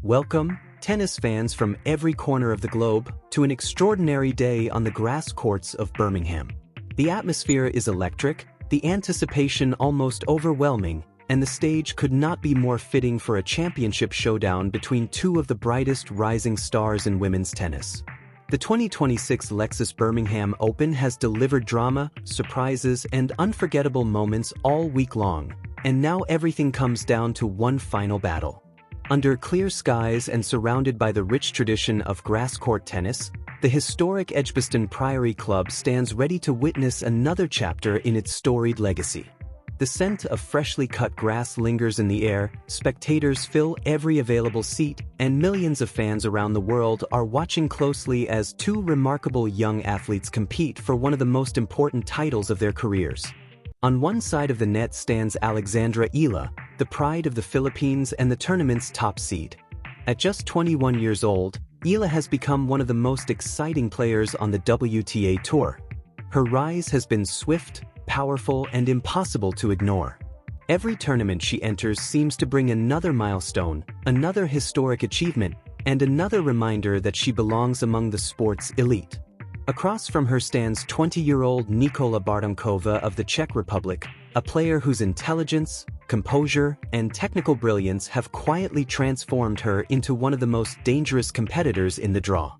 Welcome, tennis fans from every corner of the globe, to an extraordinary day on the grass courts of Birmingham. The atmosphere is electric, the anticipation almost overwhelming, and the stage could not be more fitting for a championship showdown between two of the brightest rising stars in women's tennis. The 2026 Lexus Birmingham Open has delivered drama, surprises, and unforgettable moments all week long, and now everything comes down to one final battle. Under clear skies and surrounded by the rich tradition of grass court tennis, the historic Edgbaston Priory Club stands ready to witness another chapter in its storied legacy. The scent of freshly cut grass lingers in the air, spectators fill every available seat, and millions of fans around the world are watching closely as two remarkable young athletes compete for one of the most important titles of their careers. On one side of the net stands Alex Eala, the pride of the Philippines and the tournament's top seed. At just 21 years old, Eala has become one of the most exciting players on the WTA Tour. Her rise has been swift, powerful, and impossible to ignore. Every tournament she enters seems to bring another milestone, another historic achievement, and another reminder that she belongs among the sport's elite. Across from her stands 20-year-old Nikola Bartunkova of the Czech Republic, a player whose intelligence, composure, and technical brilliance have quietly transformed her into one of the most dangerous competitors in the draw.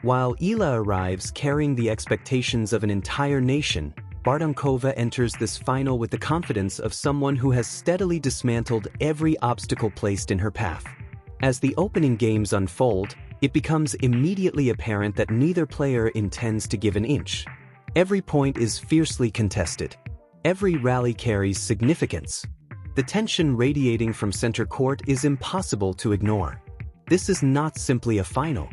While Eala arrives carrying the expectations of an entire nation, Bartunkova enters this final with the confidence of someone who has steadily dismantled every obstacle placed in her path. As the opening games unfold, it becomes immediately apparent that neither player intends to give an inch. Every point is fiercely contested. Every rally carries significance. The tension radiating from center court is impossible to ignore. This is not simply a final.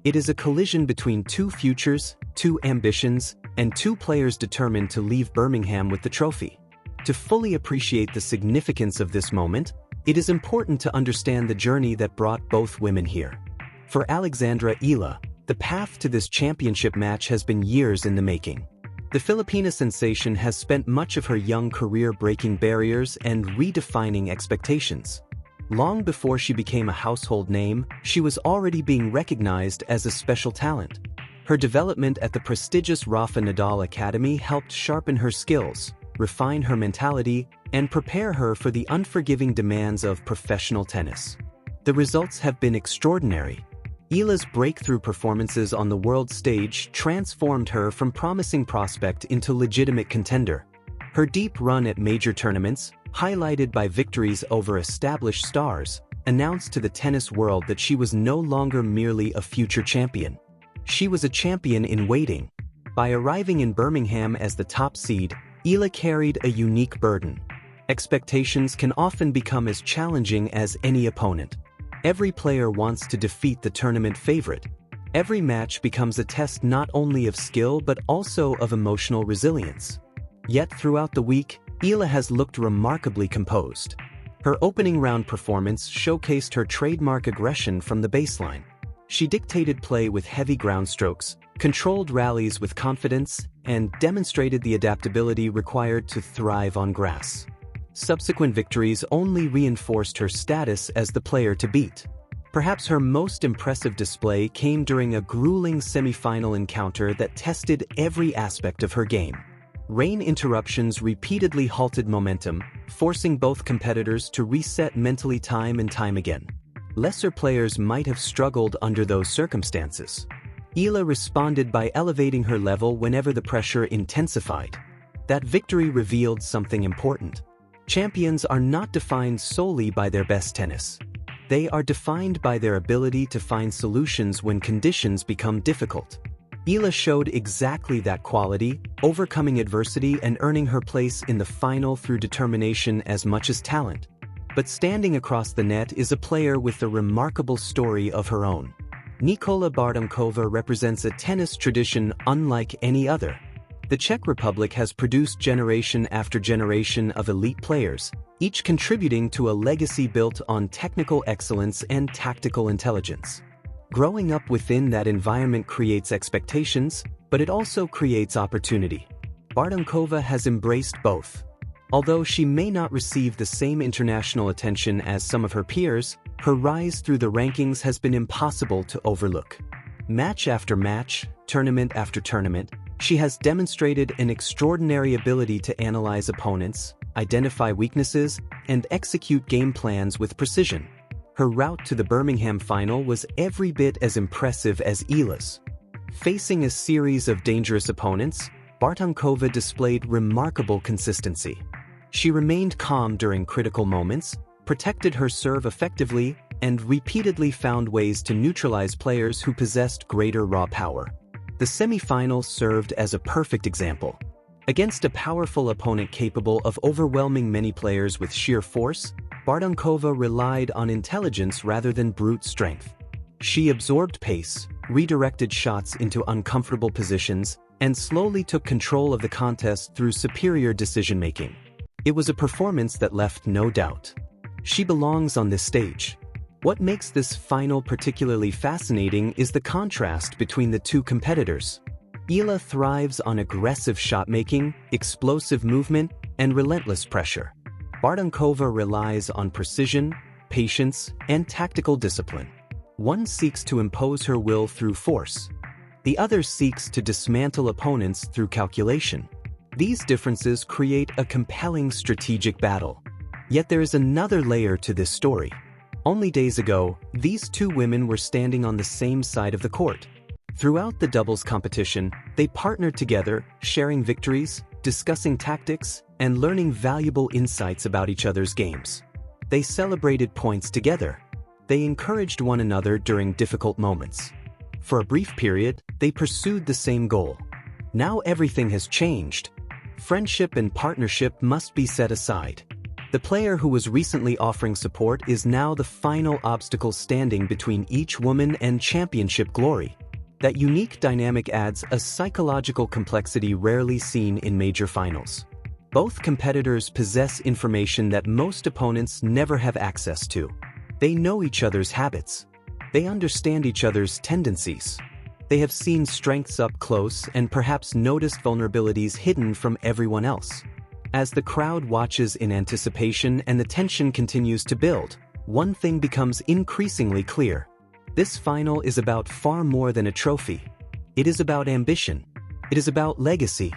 It is a collision between two futures, two ambitions, and two players determined to leave Birmingham with the trophy. To fully appreciate the significance of this moment, it is important to understand the journey that brought both women here. For Alex Eala, the path to this championship match has been years in the making. The Filipina sensation has spent much of her young career breaking barriers and redefining expectations. Long before she became a household name, she was already being recognized as a special talent. Her development at the prestigious Rafa Nadal Academy helped sharpen her skills, refine her mentality, and prepare her for the unforgiving demands of professional tennis. The results have been extraordinary. Eala's breakthrough performances on the world stage transformed her from promising prospect into legitimate contender. Her deep run at major tournaments, highlighted by victories over established stars, announced to the tennis world that she was no longer merely a future champion. She was a champion in waiting. By arriving in Birmingham as the top seed, Eala carried a unique burden. Expectations can often become as challenging as any opponent. Every player wants to defeat the tournament favorite. Every match becomes a test not only of skill but also of emotional resilience. Yet throughout the week, Eala has looked remarkably composed. Her opening round performance showcased her trademark aggression from the baseline. She dictated play with heavy ground strokes, controlled rallies with confidence, and demonstrated the adaptability required to thrive on grass. Subsequent victories only reinforced her status as the player to beat. Perhaps her most impressive display came during a grueling semi-final encounter that tested every aspect of her game. Rain interruptions repeatedly halted momentum, forcing both competitors to reset mentally time and time again. Lesser players might have struggled under those circumstances. Eala responded by elevating her level whenever the pressure intensified. That victory revealed something important. Champions are not defined solely by their best tennis. They are defined by their ability to find solutions when conditions become difficult. Eala showed exactly that quality, overcoming adversity and earning her place in the final through determination as much as talent. But standing across the net is a player with a remarkable story of her own. Nikola Bartunkova represents a tennis tradition unlike any other. The Czech Republic has produced generation after generation of elite players, each contributing to a legacy built on technical excellence and tactical intelligence. Growing up within that environment creates expectations, but it also creates opportunity. Bartunkova has embraced both. Although she may not receive the same international attention as some of her peers, Her rise through the rankings has been impossible to overlook. Match after match, tournament after tournament, she has demonstrated an extraordinary ability to analyze opponents, identify weaknesses, and execute game plans with precision. Her route to the Birmingham final was every bit as impressive as Eala's. Facing a series of dangerous opponents, Bartunkova displayed remarkable consistency. She remained calm during critical moments, protected her serve effectively, and repeatedly found ways to neutralize players who possessed greater raw power. The semi-final served as a perfect example. Against a powerful opponent capable of overwhelming many players with sheer force, Bartunkova relied on intelligence rather than brute strength. She absorbed pace, redirected shots into uncomfortable positions, and slowly took control of the contest through superior decision-making. It was a performance that left no doubt. She belongs on this stage. What makes this final particularly fascinating is the contrast between the two competitors. Eala thrives on aggressive shot-making, explosive movement, and relentless pressure. Bartunkova relies on precision, patience, and tactical discipline. One seeks to impose her will through force. The other seeks to dismantle opponents through calculation. These differences create a compelling strategic battle. Yet there is another layer to this story. Only days ago, these two women were standing on the same side of the court. Throughout the doubles competition, they partnered together, sharing victories, discussing tactics, and learning valuable insights about each other's games. They celebrated points together. They encouraged one another during difficult moments. For a brief period, they pursued the same goal. Now everything has changed. Friendship and partnership must be set aside. The player who was recently offering support is now the final obstacle standing between each woman and championship glory. That unique dynamic adds a psychological complexity rarely seen in major finals. Both competitors possess information that most opponents never have access to. They know each other's habits. They understand each other's tendencies. They have seen strengths up close and perhaps noticed vulnerabilities hidden from everyone else. As the crowd watches in anticipation and the tension continues to build, one thing becomes increasingly clear. This final is about far more than a trophy. It is about ambition. It is about legacy.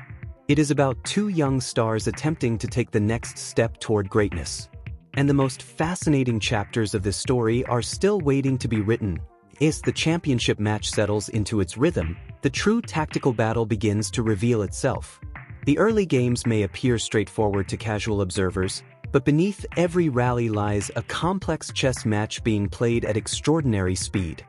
It is about two young stars attempting to take the next step toward greatness. And the most fascinating chapters of this story are still waiting to be written. As the championship match settles into its rhythm, the true tactical battle begins to reveal itself. The early games may appear straightforward to casual observers, but beneath every rally lies a complex chess match being played at extraordinary speed.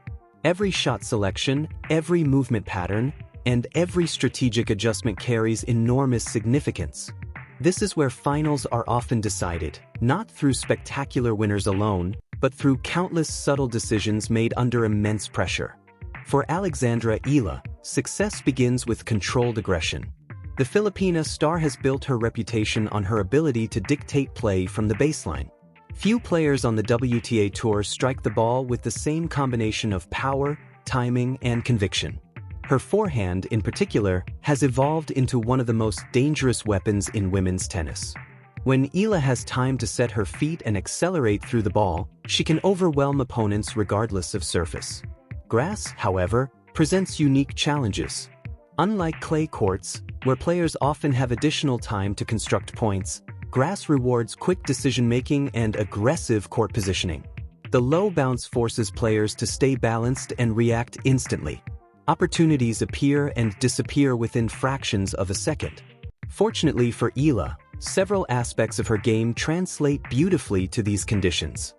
Every shot selection, every movement pattern, and every strategic adjustment carries enormous significance. This is where finals are often decided, not through spectacular winners alone, but through countless subtle decisions made under immense pressure. For Alexandra Eala, success begins with controlled aggression. The Filipina star has built her reputation on her ability to dictate play from the baseline. Few players on the WTA Tour strike the ball with the same combination of power, timing, and conviction. Her forehand, in particular, has evolved into one of the most dangerous weapons in women's tennis. When Eala has time to set her feet and accelerate through the ball, she can overwhelm opponents regardless of surface. Grass, however, presents unique challenges. Unlike clay courts, where players often have additional time to construct points, grass rewards quick decision-making and aggressive court positioning. The low bounce forces players to stay balanced and react instantly. Opportunities appear and disappear within fractions of a second. Fortunately for Eala, several aspects of her game translate beautifully to these conditions.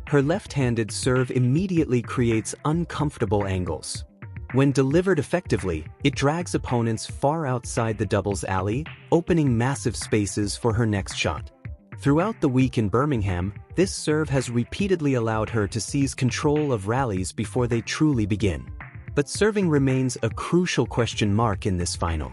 Her left-handed serve immediately creates uncomfortable angles. When delivered effectively, it drags opponents far outside the doubles alley, opening massive spaces for her next shot. Throughout the week in Birmingham, this serve has repeatedly allowed her to seize control of rallies before they truly begin. But serving remains a crucial question mark in this final.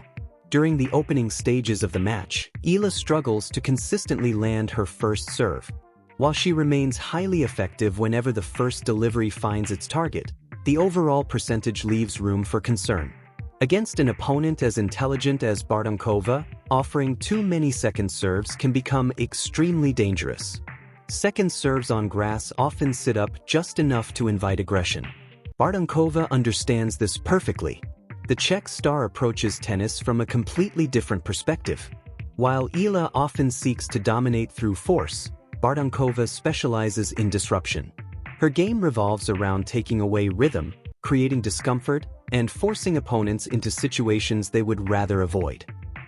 During the opening stages of the match, Eala struggles to consistently land her first serve. While she remains highly effective whenever the first delivery finds its target, the overall percentage leaves room for concern. Against an opponent as intelligent as Bartunkova, offering too many second serves can become extremely dangerous. Second serves on grass often sit up just enough to invite aggression. Bartunkova understands this perfectly. The Czech star approaches tennis from a completely different perspective. While Eala often seeks to dominate through force, Bartunkova specializes in disruption. Her game revolves around taking away rhythm, creating discomfort, and forcing opponents into situations they would rather avoid.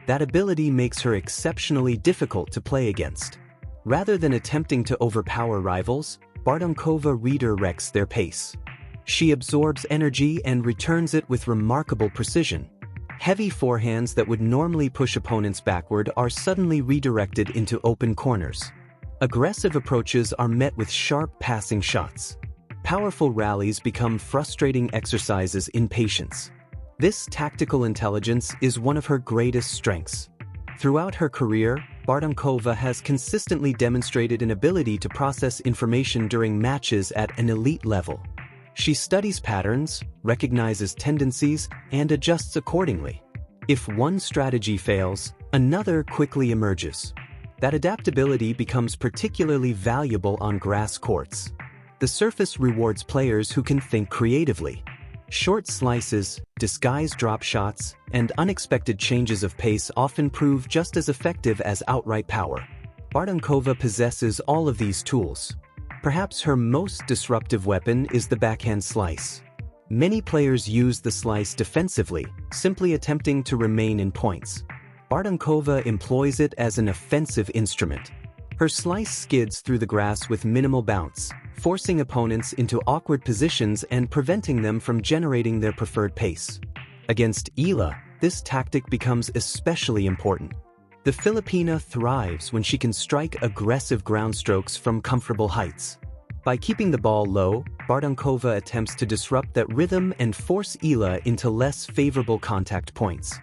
That ability makes her exceptionally difficult to play against. Rather than attempting to overpower rivals, Bartunkova redirects their pace. She absorbs energy and returns it with remarkable precision. Heavy forehands that would normally push opponents backward are suddenly redirected into open corners. Aggressive approaches are met with sharp passing shots. Powerful rallies become frustrating exercises in patience. This tactical intelligence is one of her greatest strengths. Throughout her career, Bartunkova has consistently demonstrated an ability to process information during matches at an elite level. She studies patterns, recognizes tendencies, and adjusts accordingly. If one strategy fails, another quickly emerges. That adaptability becomes particularly valuable on grass courts. The surface rewards players who can think creatively. Short slices, disguised drop shots, and unexpected changes of pace often prove just as effective as outright power. Bartunkova possesses all of these tools. Perhaps her most disruptive weapon is the backhand slice. Many players use the slice defensively, simply attempting to remain in points. Bartunkova employs it as an offensive instrument. Her slice skids through the grass with minimal bounce, forcing opponents into awkward positions and preventing them from generating their preferred pace. Against Eala, this tactic becomes especially important. The Filipina thrives when she can strike aggressive ground strokes from comfortable heights. By keeping the ball low, Bartunkova attempts to disrupt that rhythm and force Eala into less favorable contact points.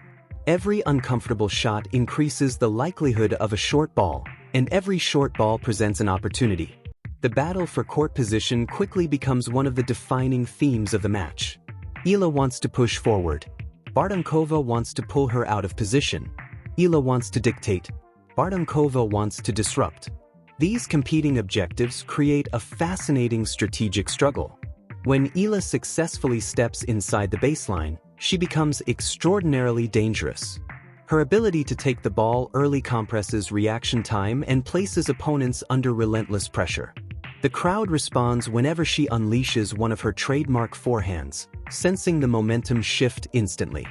Every uncomfortable shot increases the likelihood of a short ball, and every short ball presents an opportunity. The battle for court position quickly becomes one of the defining themes of the match. Eala wants to push forward. Bartunkova wants to pull her out of position. Eala wants to dictate. Bartunkova wants to disrupt. These competing objectives create a fascinating strategic struggle. When Eala successfully steps inside the baseline, she becomes extraordinarily dangerous. Her ability to take the ball early compresses reaction time and places opponents under relentless pressure. The crowd responds whenever she unleashes one of her trademark forehands, sensing the momentum shift instantly.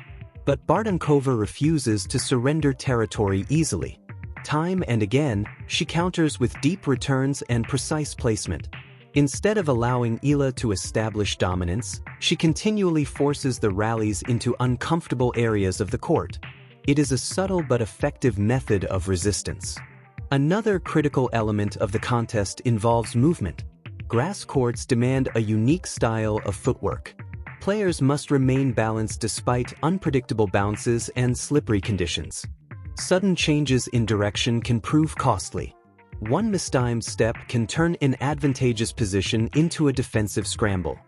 But Bartunkova refuses to surrender territory easily. Time and again, she counters with deep returns and precise placement. Instead of allowing Eala to establish dominance, she continually forces the rallies into uncomfortable areas of the court. It is a subtle but effective method of resistance. Another critical element of the contest involves movement. Grass courts demand a unique style of footwork. Players must remain balanced despite unpredictable bounces and slippery conditions. Sudden changes in direction can prove costly. One mistimed step can turn an advantageous position into a defensive scramble.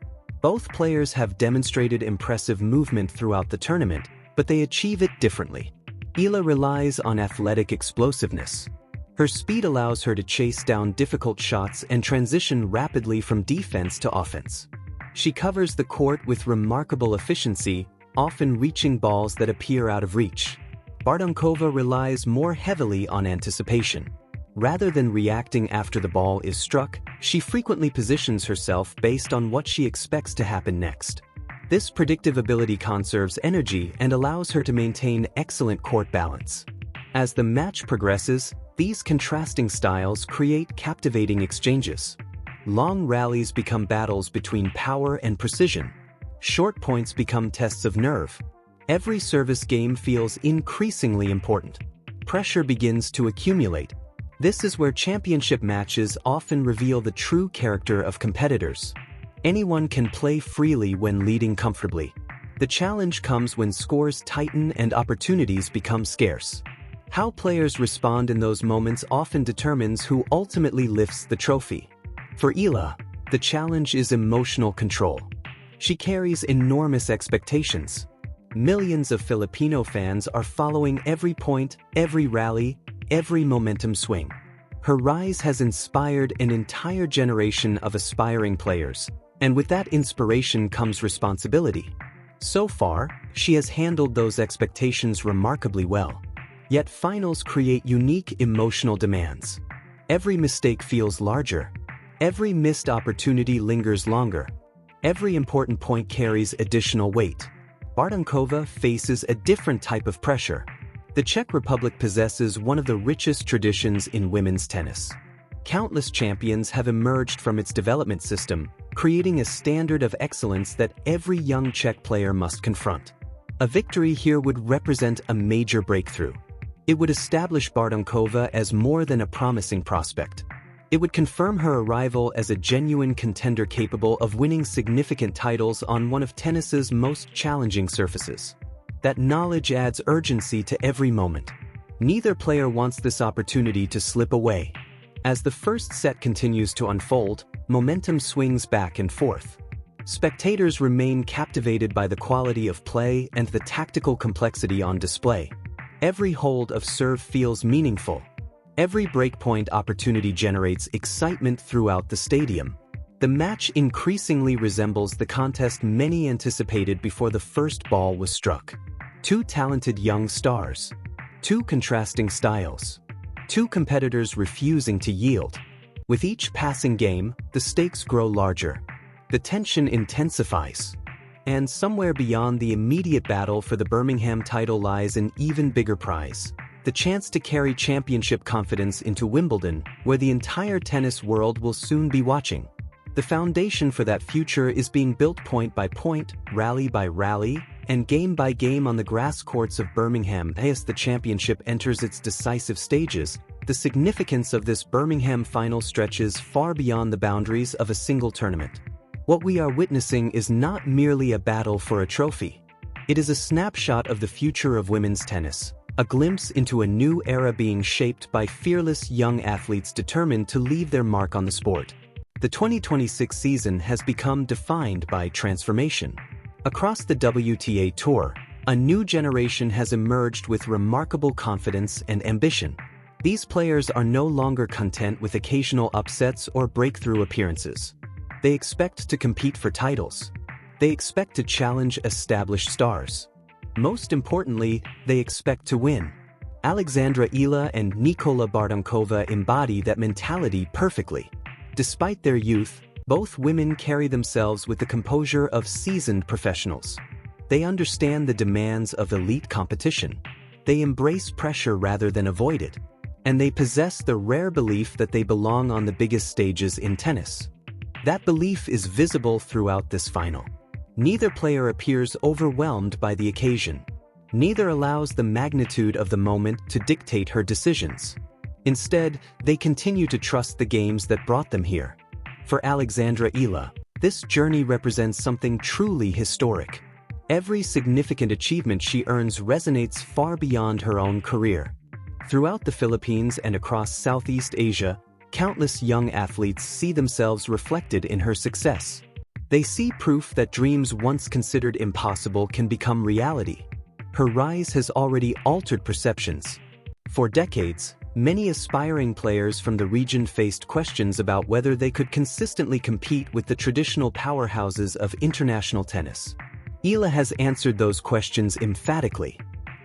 Both players have demonstrated impressive movement throughout the tournament, but they achieve it differently. Eala relies on athletic explosiveness. Her speed allows her to chase down difficult shots and transition rapidly from defense to offense. She covers the court with remarkable efficiency, often reaching balls that appear out of reach. Bartunkova relies more heavily on anticipation. Rather than reacting after the ball is struck, she frequently positions herself based on what she expects to happen next. This predictive ability conserves energy and allows her to maintain excellent court balance. As the match progresses, these contrasting styles create captivating exchanges. Long rallies become battles between power and precision. Short points become tests of nerve. Every service game feels increasingly important. Pressure begins to accumulate. This is where championship matches often reveal the true character of competitors. Anyone can play freely when leading comfortably. The challenge comes when scores tighten and opportunities become scarce. How players respond in those moments often determines who ultimately lifts the trophy. For Eala, the challenge is emotional control. She carries enormous expectations. Millions of Filipino fans are following every point, every rally, every momentum swing. Her rise has inspired an entire generation of aspiring players, and with that inspiration comes responsibility. So far, she has handled those expectations remarkably well. Yet finals create unique emotional demands. Every mistake feels larger. Every missed opportunity lingers longer. Every important point carries additional weight. Bartunkova faces a different type of pressure. The Czech Republic possesses one of the richest traditions in women's tennis. Countless champions have emerged from its development system, creating a standard of excellence that every young Czech player must confront. A victory here would represent a major breakthrough. It would establish Bartunkova as more than a promising prospect. It would confirm her arrival as a genuine contender capable of winning significant titles on one of tennis's most challenging surfaces. That knowledge adds urgency to every moment. Neither player wants this opportunity to slip away. As the first set continues to unfold, momentum swings back and forth. Spectators remain captivated by the quality of play and the tactical complexity on display. Every hold of serve feels meaningful. Every breakpoint opportunity generates excitement throughout the stadium. The match increasingly resembles the contest many anticipated before the first ball was struck. Two talented young stars. Two contrasting styles. Two competitors refusing to yield. With each passing game, the stakes grow larger. The tension intensifies. And somewhere beyond the immediate battle for the Birmingham title lies an even bigger prize. The chance to carry championship confidence into Wimbledon, where the entire tennis world will soon be watching. The foundation for that future is being built point by point, rally by rally, and game by game on the grass courts of Birmingham. As the championship enters its decisive stages, the significance of this Birmingham final stretches far beyond the boundaries of a single tournament. What we are witnessing is not merely a battle for a trophy. It is a snapshot of the future of women's tennis, a glimpse into a new era being shaped by fearless young athletes determined to leave their mark on the sport. The 2026 season has become defined by transformation. Across the WTA Tour, a new generation has emerged with remarkable confidence and ambition. These players are no longer content with occasional upsets or breakthrough appearances. They expect to compete for titles. They expect to challenge established stars. Most importantly, they expect to win. Alex Eala and Nikola Bartunkova embody that mentality perfectly. Despite their youth, both women carry themselves with the composure of seasoned professionals. They understand the demands of elite competition. They embrace pressure rather than avoid it. And they possess the rare belief that they belong on the biggest stages in tennis. That belief is visible throughout this final. Neither player appears overwhelmed by the occasion. Neither allows the magnitude of the moment to dictate her decisions. Instead, they continue to trust the games that brought them here. For Alex Eala, this journey represents something truly historic. Every significant achievement she earns resonates far beyond her own career. Throughout the Philippines and across Southeast Asia, countless young athletes see themselves reflected in her success. They see proof that dreams once considered impossible can become reality. Her rise has already altered perceptions. For decades, many aspiring players from the region faced questions about whether they could consistently compete with the traditional powerhouses of international tennis. Eala has answered those questions emphatically.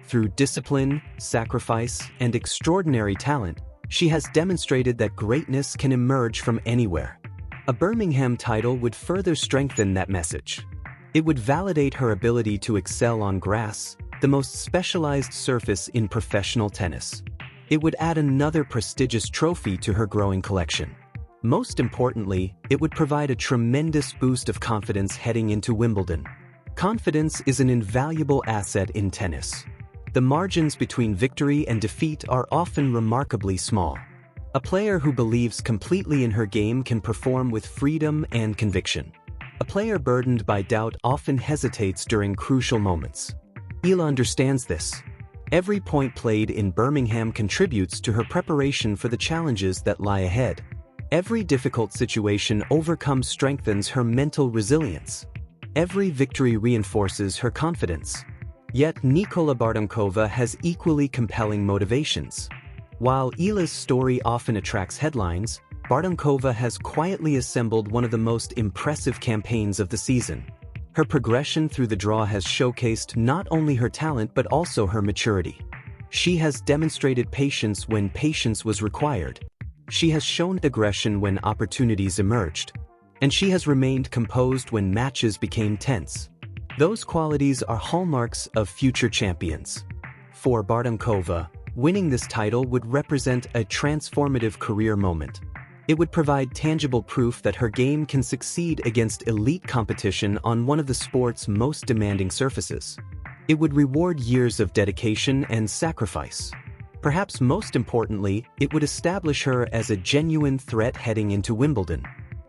Through discipline, sacrifice, and extraordinary talent, she has demonstrated that greatness can emerge from anywhere. A Birmingham title would further strengthen that message. It would validate her ability to excel on grass, the most specialized surface in professional tennis. It would add another prestigious trophy to her growing collection. Most importantly, it would provide a tremendous boost of confidence heading into Wimbledon. Confidence is an invaluable asset in tennis. The margins between victory and defeat are often remarkably small. A player who believes completely in her game can perform with freedom and conviction. A player burdened by doubt often hesitates during crucial moments. Eala understands this. Every point played in Birmingham contributes to her preparation for the challenges that lie ahead. Every difficult situation overcome strengthens her mental resilience. Every victory reinforces her confidence. Yet Nikola Bartunkova has equally compelling motivations. While Eala's story often attracts headlines, Bartunkova has quietly assembled one of the most impressive campaigns of the season. Her progression through the draw has showcased not only her talent but also her maturity. She has demonstrated patience when patience was required. She has shown aggression when opportunities emerged. And she has remained composed when matches became tense. Those qualities are hallmarks of future champions. For Bartunkova, winning this title would represent a transformative career moment. It would provide tangible proof that her game can succeed against elite competition on one of the sport's most demanding surfaces. It would reward years of dedication and sacrifice. Perhaps most importantly, it would establish her as a genuine threat heading into Wimbledon.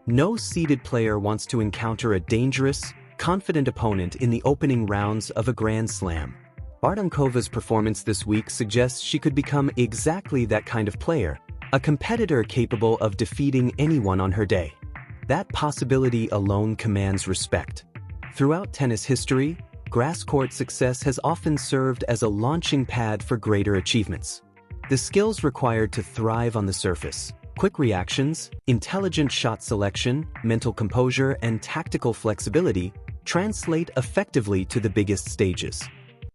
No seeded player wants to encounter a dangerous, confident opponent in the opening rounds of a Grand Slam. Bartunkova's performance this week suggests she could become exactly that kind of player, a competitor capable of defeating anyone on her day. That possibility alone commands respect. Throughout tennis history, grass court success has often served as a launching pad for greater achievements. The skills required to thrive on the surface, quick reactions, intelligent shot selection, mental composure, and tactical flexibility, translate effectively to the biggest stages.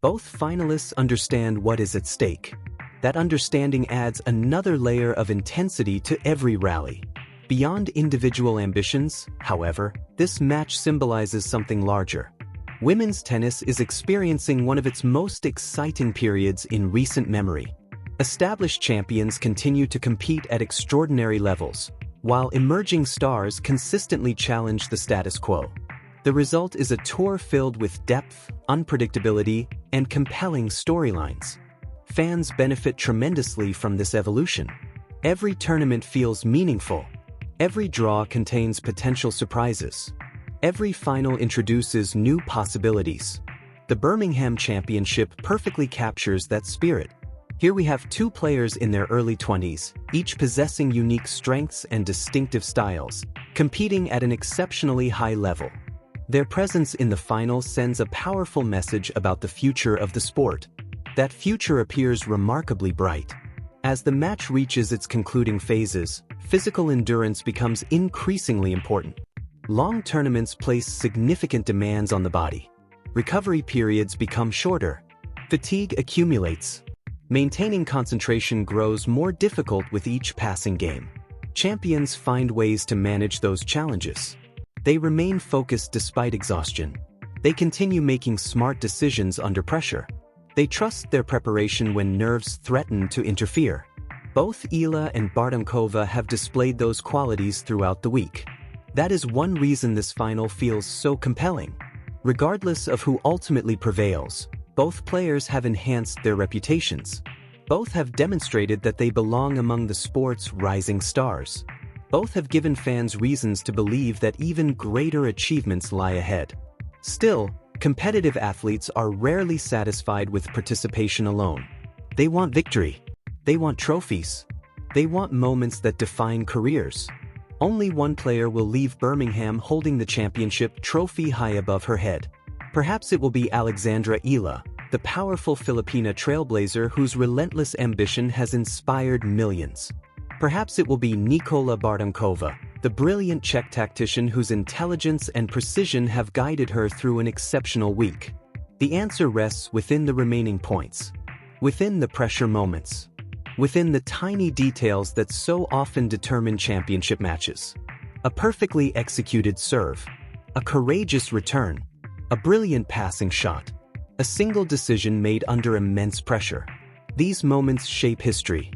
Both finalists understand what is at stake. That understanding adds another layer of intensity to every rally. Beyond individual ambitions, however, this match symbolizes something larger. Women's tennis is experiencing one of its most exciting periods in recent memory. Established champions continue to compete at extraordinary levels, while emerging stars consistently challenge the status quo. The result is a tour filled with depth, unpredictability, and compelling storylines. Fans benefit tremendously from this evolution. Every tournament feels meaningful. Every draw contains potential surprises. Every final introduces new possibilities. The Birmingham Championship perfectly captures that spirit. Here we have two players in their early 20s, each possessing unique strengths and distinctive styles, competing at an exceptionally high level. Their presence in the final sends a powerful message about the future of the sport. That future appears remarkably bright. As the match reaches its concluding phases, physical endurance becomes increasingly important. Long tournaments place significant demands on the body. Recovery periods become shorter. Fatigue accumulates. Maintaining concentration grows more difficult with each passing game. Champions find ways to manage those challenges. They remain focused despite exhaustion. They continue making smart decisions under pressure. They trust their preparation when nerves threaten to interfere. Both Eala and Bartunkova have displayed those qualities throughout the week. That is one reason this final feels so compelling. Regardless of who ultimately prevails, both players have enhanced their reputations. Both have demonstrated that they belong among the sport's rising stars. Both have given fans reasons to believe that even greater achievements lie ahead. Still, competitive athletes are rarely satisfied with participation alone. They want victory. They want trophies. They want moments that define careers. Only one player will leave Birmingham holding the championship trophy high above her head. Perhaps it will be Alexandra Eala, the powerful Filipina trailblazer whose relentless ambition has inspired millions. Perhaps it will be Nikola Bartunkova, the brilliant Czech tactician whose intelligence and precision have guided her through an exceptional week. The answer rests within the remaining points, within the pressure moments, within the tiny details that so often determine championship matches. A perfectly executed serve, a courageous return, a brilliant passing shot, a single decision made under immense pressure. These moments shape history.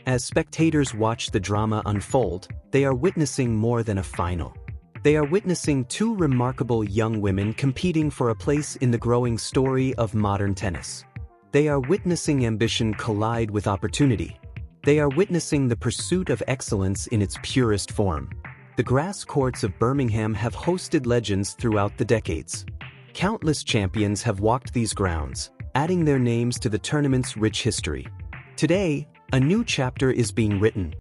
As spectators watch the drama unfold, they are witnessing more than a final. They are witnessing two remarkable young women competing for a place in the growing story of modern tennis. They are witnessing ambition collide with opportunity. They are witnessing the pursuit of excellence in its purest form. The grass courts of Birmingham have hosted legends throughout the decades. Countless champions have walked these grounds, adding their names to the tournament's rich history. Today, a new chapter is being written.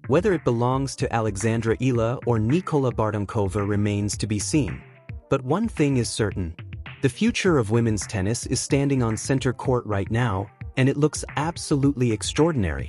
Whether it belongs to Alexandra Eala or Nikola Bartunkova remains to be seen. But one thing is certain. The future of women's tennis is standing on center court right now, and it looks absolutely extraordinary.